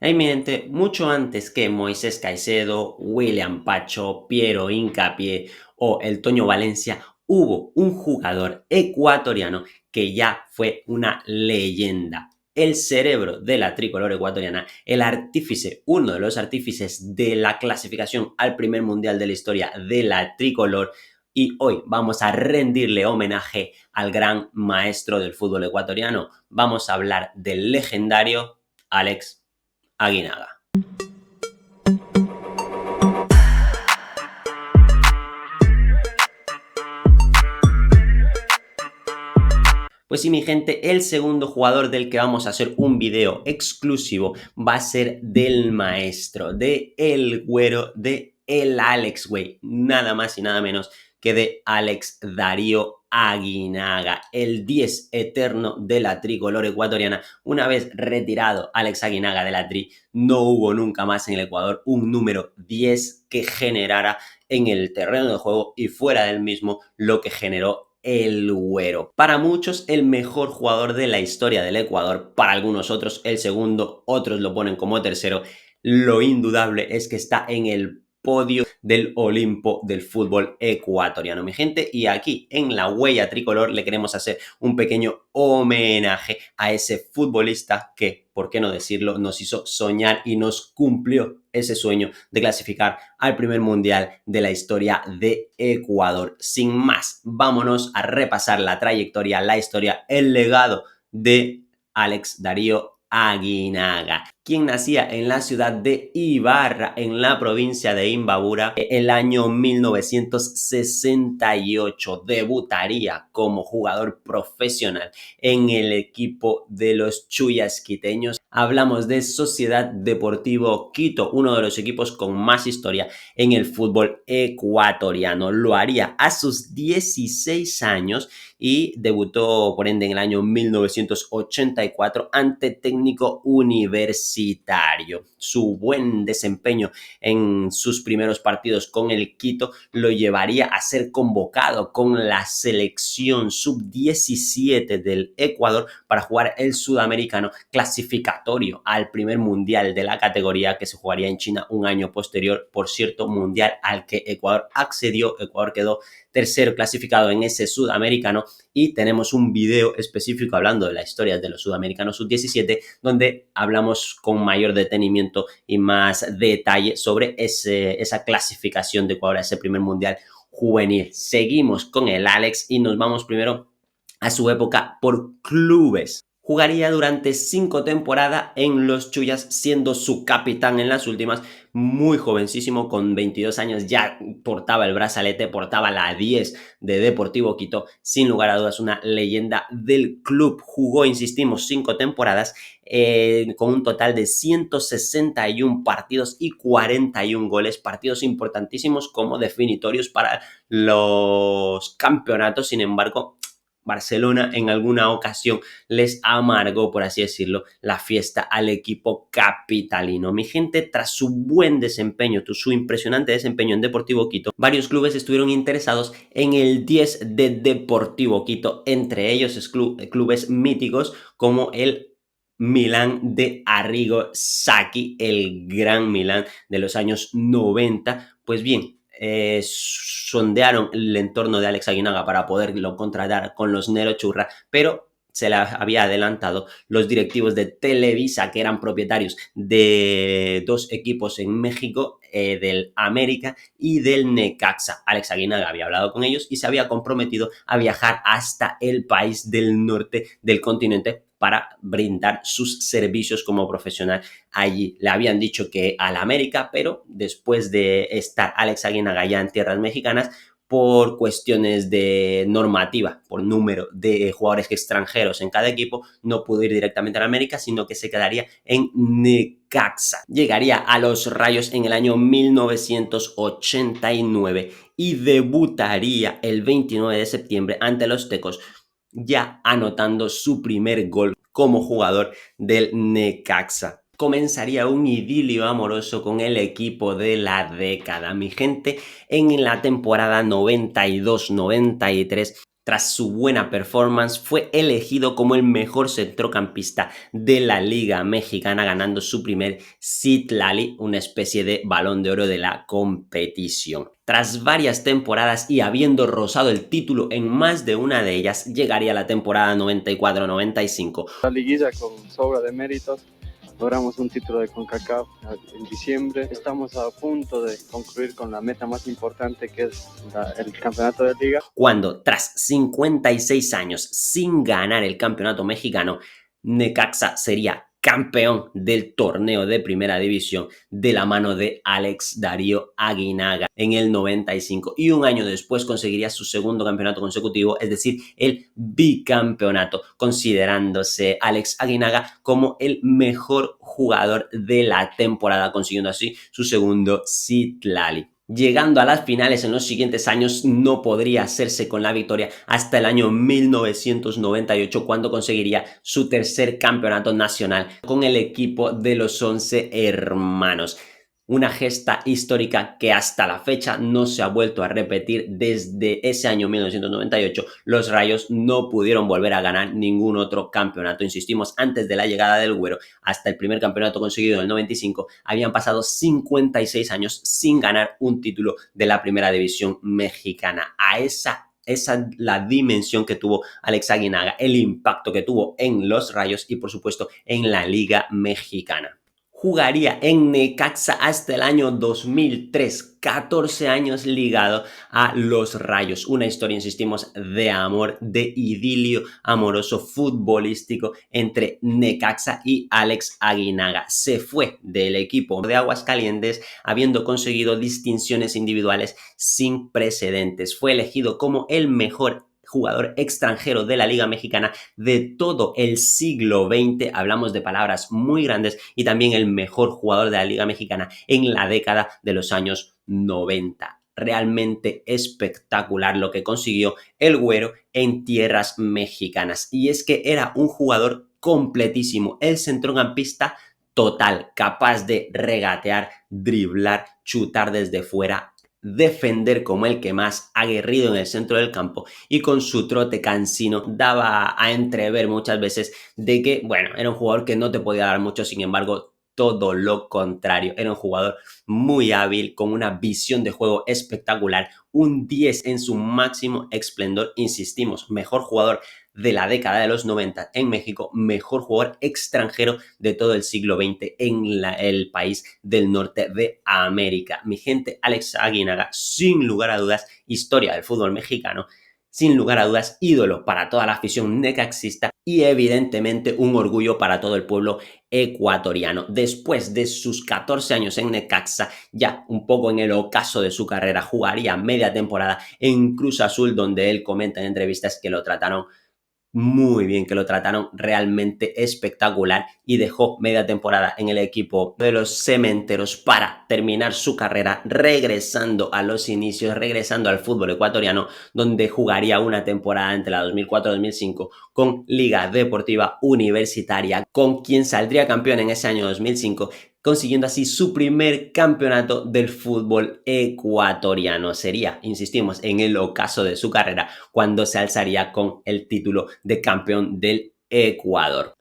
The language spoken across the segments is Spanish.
Ahí mi gente, mucho antes que Moisés Caicedo, William Pacho, Piero Hincapié o el Toño Valencia, hubo un jugador ecuatoriano que ya fue una leyenda. El cerebro de la tricolor ecuatoriana, el artífice, uno de los artífices de la clasificación al primer mundial de la historia de la tricolor. Y hoy vamos a rendirle homenaje al gran maestro del fútbol ecuatoriano. Vamos a hablar del legendario Alex Aguinaga. Pues sí, mi gente, el segundo jugador del que vamos a hacer un video exclusivo va a ser del maestro, de el güero, de el Alex, güey. Nada más y nada menos que de Alex Darío Aguinaga, el 10 eterno de la tricolor ecuatoriana. Una vez retirado Alex Aguinaga de la tri, no hubo nunca más en el Ecuador un número 10 que generara en el terreno de juego y fuera del mismo lo que generó el güero. Para muchos el mejor jugador de la historia del Ecuador, para algunos otros el segundo, otros lo ponen como tercero. Lo indudable es que está en el podio del Olimpo del fútbol ecuatoriano, mi gente, y aquí en la huella tricolor le queremos hacer un pequeño homenaje a ese futbolista que, por qué no decirlo, nos hizo soñar y nos cumplió ese sueño de clasificar al primer mundial de la historia de Ecuador. Sin más, vámonos a repasar la trayectoria, la historia, el legado de Alex Darío Aguinaga, quien nacía en la ciudad de Ibarra, en la provincia de Imbabura, el año 1968. Debutaría como jugador profesional en el equipo de los Chuyasquiteños. Hablamos de Sociedad Deportivo Quito, uno de los equipos con más historia en el fútbol ecuatoriano. Lo haría a sus 16 años y debutó por ende en el año 1984 ante Técnico Universitario. Su buen desempeño en sus primeros partidos con el Quito lo llevaría a ser convocado con la selección sub-17 del Ecuador para jugar el sudamericano clasificatorio al primer mundial de la categoría que se jugaría en China un año posterior, por cierto, mundial al que Ecuador accedió. Ecuador quedó tercero clasificado en ese sudamericano y tenemos un video específico hablando de la historia de los sudamericanos sub-17 donde hablamos con mayor detenimiento y más detalle sobre esa clasificación de Ecuador a ese primer mundial juvenil. Seguimos con el Alex y nos vamos primero a su época por clubes. Jugaría durante 5 temporadas en los Chuyas, siendo su capitán en las últimas, muy jovencísimo, con 22 años ya portaba el brazalete, portaba la 10 de Deportivo Quito, sin lugar a dudas una leyenda del club. Jugó, insistimos, 5 temporadas con un total de 161 partidos y 41 goles, partidos importantísimos como definitorios para los campeonatos. Sin embargo, Barcelona en alguna ocasión les amargó, por así decirlo, la fiesta al equipo capitalino. Mi gente, tras su buen desempeño, su impresionante desempeño en Deportivo Quito, varios clubes estuvieron interesados en el 10 de Deportivo Quito, entre ellos clubes míticos como el Milán de Arrigo Sacchi, el gran Milán de los años 90. Pues bien, sondearon el entorno de Alex Aguinaga para poderlo contratar con los Nero Churra, pero se le había adelantado los directivos de Televisa, que eran propietarios de dos equipos en México, del América y del Necaxa. Alex Aguinaga había hablado con ellos y se había comprometido a viajar hasta el país del norte del continente para brindar sus servicios como profesional allí. Le habían dicho que al América, pero después de estar Alex Aguinaga ya en tierras mexicanas, por cuestiones de normativa, por número de jugadores extranjeros en cada equipo, no pudo ir directamente a América, sino que se quedaría en Necaxa. Llegaría a los Rayos en el año 1989 y debutaría el 29 de septiembre ante los Tecos, ya anotando su primer gol como jugador del Necaxa. Comenzaría un idilio amoroso con el equipo de la década, mi gente, en la temporada 92-93, Tras su buena performance, fue elegido como el mejor centrocampista de la Liga Mexicana, ganando su primer Citlali, una especie de balón de oro de la competición. Tras varias temporadas y habiendo rozado el título en más de una de ellas, llegaría la temporada 94-95. La liguilla con sobra de méritos. Logramos un título de CONCACAF en diciembre. Estamos a punto de concluir con la meta más importante, que es el campeonato de liga. Cuando, tras 56 años sin ganar el campeonato mexicano, Necaxa sería campeón del torneo de primera división de la mano de Alex Darío Aguinaga en el 95, y un año después conseguiría su segundo campeonato consecutivo, es decir, el bicampeonato, considerándose Alex Aguinaga como el mejor jugador de la temporada, consiguiendo así su segundo Citlali. Llegando a las finales en los siguientes años, no podría hacerse con la victoria hasta el año 1998, cuando conseguiría su tercer campeonato nacional con el equipo de los 11 hermanos. Una gesta histórica que hasta la fecha no se ha vuelto a repetir. Desde ese año 1998, los Rayos no pudieron volver a ganar ningún otro campeonato. Insistimos, antes de la llegada del Güero, hasta el primer campeonato conseguido en el 95, habían pasado 56 años sin ganar un título de la primera división mexicana. A esa la dimensión que tuvo Alex Aguinaga, el impacto que tuvo en los Rayos y por supuesto en la Liga Mexicana. Jugaría en Necaxa hasta el año 2003, 14 años ligado a los Rayos. Una historia, insistimos, de amor, de idilio amoroso futbolístico entre Necaxa y Alex Aguinaga. Se fue del equipo de Aguascalientes habiendo conseguido distinciones individuales sin precedentes. Fue elegido como el mejor jugador extranjero de la Liga Mexicana de todo el siglo XX, hablamos de palabras muy grandes, y también el mejor jugador de la Liga Mexicana en la década de los años 90. Realmente espectacular lo que consiguió el Güero en tierras mexicanas, y es que era un jugador completísimo, el centrocampista total, capaz de regatear, driblar, chutar desde fuera, defender como el que más, aguerrido en el centro del campo, y con su trote cansino daba a entrever muchas veces de que, bueno, era un jugador que no te podía dar mucho. Sin embargo, todo lo contrario, era un jugador muy hábil, con una visión de juego espectacular, un 10 en su máximo esplendor. Insistimos, mejor jugador de la década de los 90 en México, mejor jugador extranjero de todo el siglo XX en el país del norte de América. Mi gente, Alex Aguinaga, sin lugar a dudas, historia del fútbol mexicano, sin lugar a dudas, ídolo para toda la afición necaxista y evidentemente un orgullo para todo el pueblo ecuatoriano. Después de sus 14 años en Necaxa, ya un poco en el ocaso de su carrera, jugaría media temporada en Cruz Azul, donde él comenta en entrevistas que lo trataron muy bien, que lo trataron realmente espectacular, y dejó media temporada en el equipo de los Cementeros para terminar su carrera regresando a los inicios, regresando al fútbol ecuatoriano, donde jugaría una temporada entre la 2004-2005 con Liga Deportiva Universitaria, con quien saldría campeón en ese año 2005, consiguiendo así su primer campeonato del fútbol ecuatoriano. Sería, insistimos, en el ocaso de su carrera cuando se alzaría con el título de campeón del Ecuador.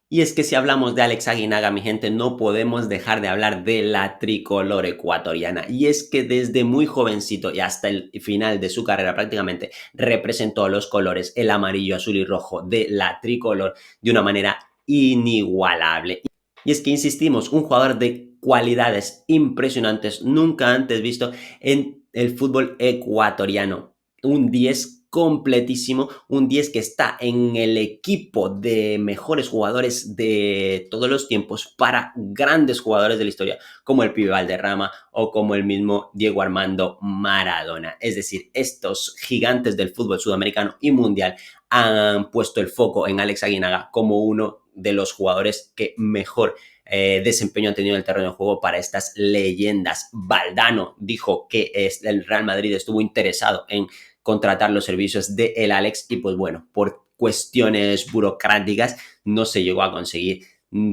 Y es que si hablamos de Alex Aguinaga, mi gente, no podemos dejar de hablar de la tricolor ecuatoriana. Y es que desde muy jovencito y hasta el final de su carrera prácticamente representó los colores, el amarillo, azul y rojo de la tricolor de una manera inigualable. Y es que insistimos, un jugador de cualidades impresionantes, nunca antes visto en el fútbol ecuatoriano. Un 10 completísimo, un 10 que está en el equipo de mejores jugadores de todos los tiempos para grandes jugadores de la historia, como el Pibe Valderrama o como el mismo Diego Armando Maradona. Es decir, estos gigantes del fútbol sudamericano y mundial han puesto el foco en Alex Aguinaga como uno de los jugadores que mejor desempeño han tenido en el terreno de juego para estas leyendas. Valdano dijo que el Real Madrid estuvo interesado en contratar los servicios de el Alex, y pues bueno, por cuestiones burocráticas no se llegó a conseguir.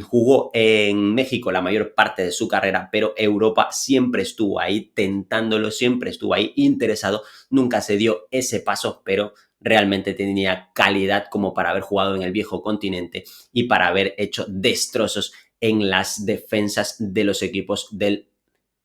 Jugó en México la mayor parte de su carrera, pero Europa siempre estuvo ahí tentándolo, siempre estuvo ahí interesado. Nunca se dio ese paso, pero realmente tenía calidad como para haber jugado en el viejo continente y para haber hecho destrozos en las defensas de los equipos de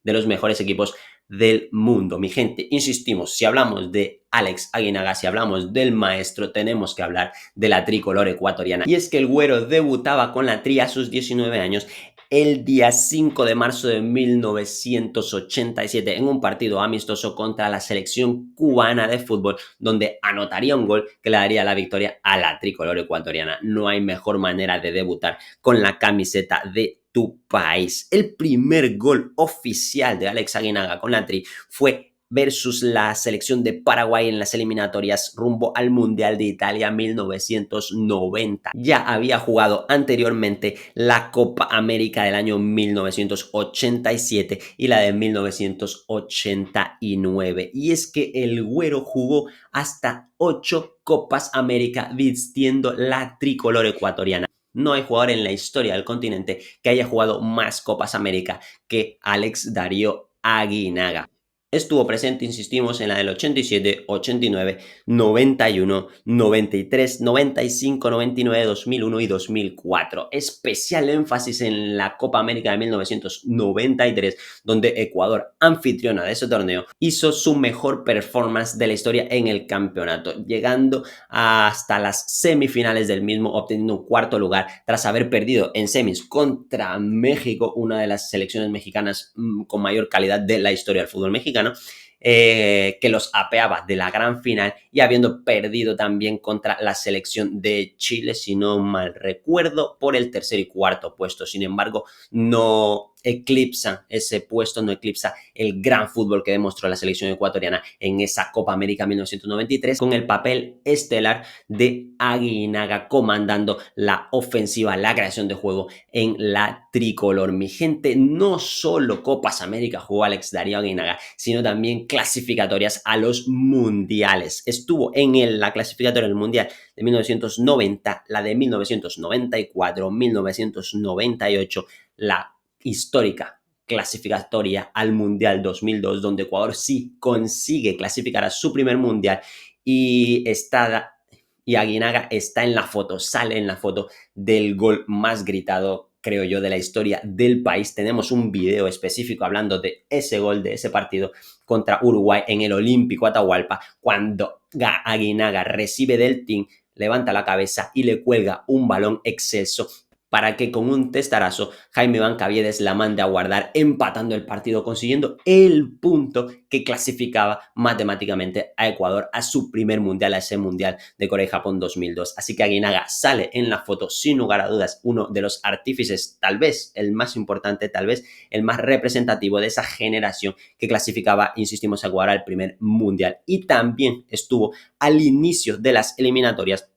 los mejores equipos del mundo. Mi gente, insistimos, si hablamos de Alex Aguinaga, si hablamos del maestro, tenemos que hablar de la tricolor ecuatoriana. Y es que el güero debutaba con la tri a sus 19 años el día 5 de marzo de 1987 en un partido amistoso contra la selección cubana de fútbol, donde anotaría un gol que le daría la victoria a la tricolor ecuatoriana. No hay mejor manera de debutar con la camiseta de tu país. El primer gol oficial de Alex Aguinaga con la tri fue versus la selección de Paraguay en las eliminatorias rumbo al Mundial de Italia 1990. Ya había jugado anteriormente la Copa América del año 1987 y la de 1989. Y es que el güero jugó hasta 8 Copas América vistiendo la tricolor ecuatoriana. No hay jugador en la historia del continente que haya jugado más Copas América que Alex Darío Aguinaga. Estuvo presente, insistimos, en la del 87, 89, 91, 93, 95, 99, 2001 y 2004. Especial énfasis en la Copa América de 1993, donde Ecuador, anfitriona de ese torneo, hizo su mejor performance de la historia en el campeonato, llegando hasta las semifinales del mismo, obteniendo un cuarto lugar tras haber perdido en semis contra México, una de las selecciones mexicanas con mayor calidad de la historia del fútbol mexicano. Que los apeaba de la gran final y habiendo perdido también contra la selección de Chile, si no mal recuerdo, por el tercer y cuarto puesto. Sin embargo, no eclipsa ese puesto, no eclipsa el gran fútbol que demostró la selección ecuatoriana en esa Copa América 1993 con el papel estelar de Aguinaga comandando la ofensiva, la creación de juego en la tricolor. Mi gente, no solo Copas América jugó Alex Darío Aguinaga, sino también clasificatorias a los mundiales. Estuvo en la clasificatoria del mundial de 1990, la de 1994, 1998, la histórica clasificatoria al Mundial 2002, donde Ecuador sí consigue clasificar a su primer Mundial y Aguinaga está en la foto, sale en la foto del gol más gritado, creo yo, de la historia del país. Tenemos un video específico hablando de ese gol, de ese partido contra Uruguay en el Olímpico Atahualpa, cuando Aguinaga recibe del team, levanta la cabeza y le cuelga un balón excelso para que con un testarazo Jaime Bancaviedes la mande a guardar, empatando el partido, consiguiendo el punto que clasificaba matemáticamente a Ecuador a su primer mundial, a ese mundial de Corea y Japón 2002. Así que Aguinaga sale en la foto, sin lugar a dudas, uno de los artífices, tal vez el más importante, tal vez el más representativo de esa generación que clasificaba, insistimos, a Ecuador al primer mundial. Y también estuvo al inicio de las eliminatorias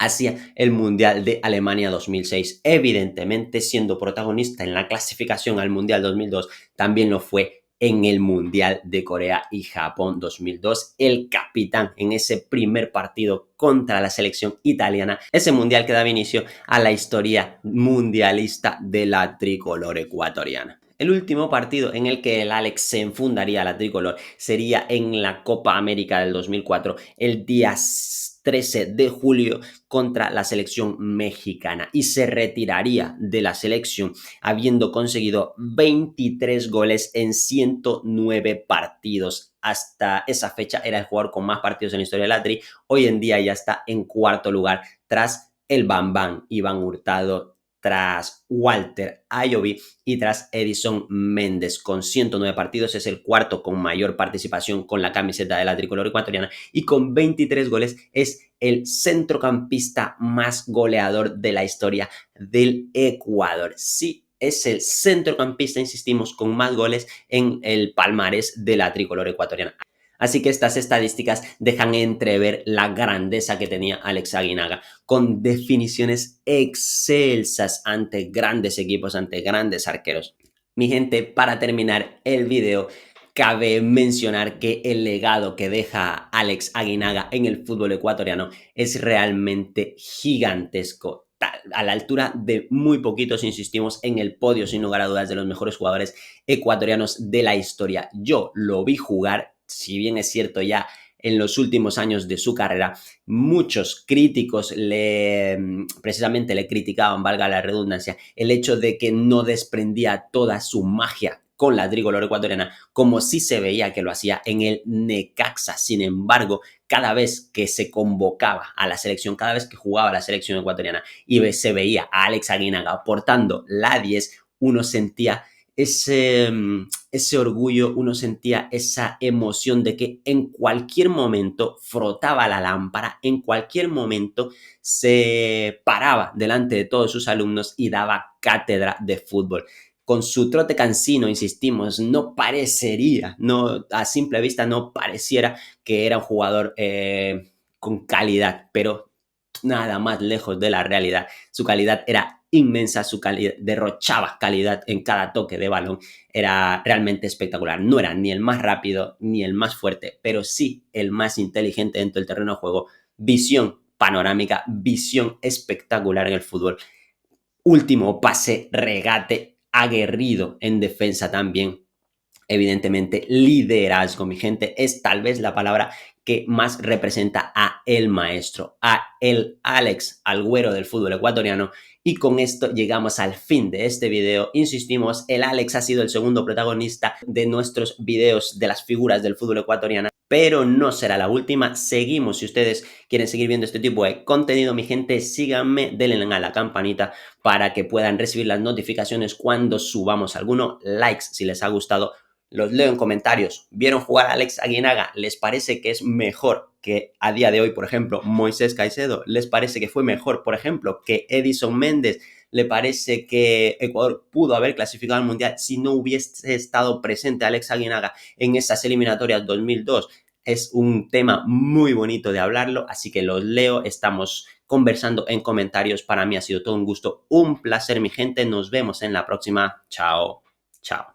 hacia el Mundial de Alemania 2006. Evidentemente, siendo protagonista en la clasificación al Mundial 2002, también lo fue en el Mundial de Corea y Japón 2002, el capitán en ese primer partido contra la selección italiana, ese mundial que daba inicio a la historia mundialista de la tricolor ecuatoriana. El último partido en el que el Alex se enfundaría a la tricolor sería en la Copa América del 2004, el día 13 de julio contra la selección mexicana y se retiraría de la selección habiendo conseguido 23 goles en 109 partidos. Hasta esa fecha era el jugador con más partidos en la historia de la tri. Hoy en día ya está en cuarto lugar tras el Bambam Iván Hurtado, tras Walter Ayoví y tras Edison Méndez. Con 109 partidos es el cuarto con mayor participación con la camiseta de la tricolor ecuatoriana y con 23 goles es el centrocampista más goleador de la historia del Ecuador. Sí, es el centrocampista, insistimos, con más goles en el palmarés de la tricolor ecuatoriana. Así que estas estadísticas dejan entrever la grandeza que tenía Alex Aguinaga, con definiciones excelsas ante grandes equipos, ante grandes arqueros. Mi gente, para terminar el video, cabe mencionar que el legado que deja Alex Aguinaga en el fútbol ecuatoriano es realmente gigantesco. A la altura de muy poquitos, insistimos, en el podio, sin lugar a dudas, de los mejores jugadores ecuatorianos de la historia. Yo lo vi jugar, si bien es cierto ya en los últimos años de su carrera. Muchos críticos precisamente le criticaban, valga la redundancia, el hecho de que no desprendía toda su magia con la tricolor ecuatoriana, como sí se veía que lo hacía en el Necaxa. Sin embargo, cada vez que se convocaba a la selección, cada vez que jugaba la selección ecuatoriana y se veía a Alex Aguinaga portando la 10, uno sentía ese orgullo, uno sentía esa emoción de que en cualquier momento frotaba la lámpara, en cualquier momento se paraba delante de todos sus alumnos y daba cátedra de fútbol. Con su trote cansino, insistimos, no parecería, no, a simple vista no pareciera que era un jugador con calidad, pero nada más lejos de la realidad. Su calidad era inmensa, su calidad, derrochaba calidad en cada toque de balón, era realmente espectacular. No era ni el más rápido ni el más fuerte, pero sí el más inteligente dentro del terreno de juego. Visión panorámica, visión espectacular en el fútbol. Último pase, regate, aguerrido en defensa también. Evidentemente, liderazgo, mi gente, es tal vez la palabra que más representa a el maestro, a el Alex, al güero del fútbol ecuatoriano. Y con esto llegamos al fin de este video. Insistimos, el Alex ha sido el segundo protagonista de nuestros videos de las figuras del fútbol ecuatoriano, pero no será la última. Seguimos. Si ustedes quieren seguir viendo este tipo de contenido, mi gente, síganme, denle a la campanita para que puedan recibir las notificaciones cuando subamos alguno. Likes si les ha gustado. Los leo en comentarios. ¿Vieron jugar a Alex Aguinaga? ¿Les parece que es mejor que a día de hoy, por ejemplo, Moisés Caicedo? ¿Les parece que fue mejor, por ejemplo, que Edison Méndez? ¿Le parece que Ecuador pudo haber clasificado al Mundial si no hubiese estado presente Alex Aguinaga en esas eliminatorias 2002? Es un tema muy bonito de hablarlo, así que los leo, estamos conversando en comentarios. Para mí ha sido todo un gusto, un placer, mi gente. Nos vemos en la próxima. Chao, chao.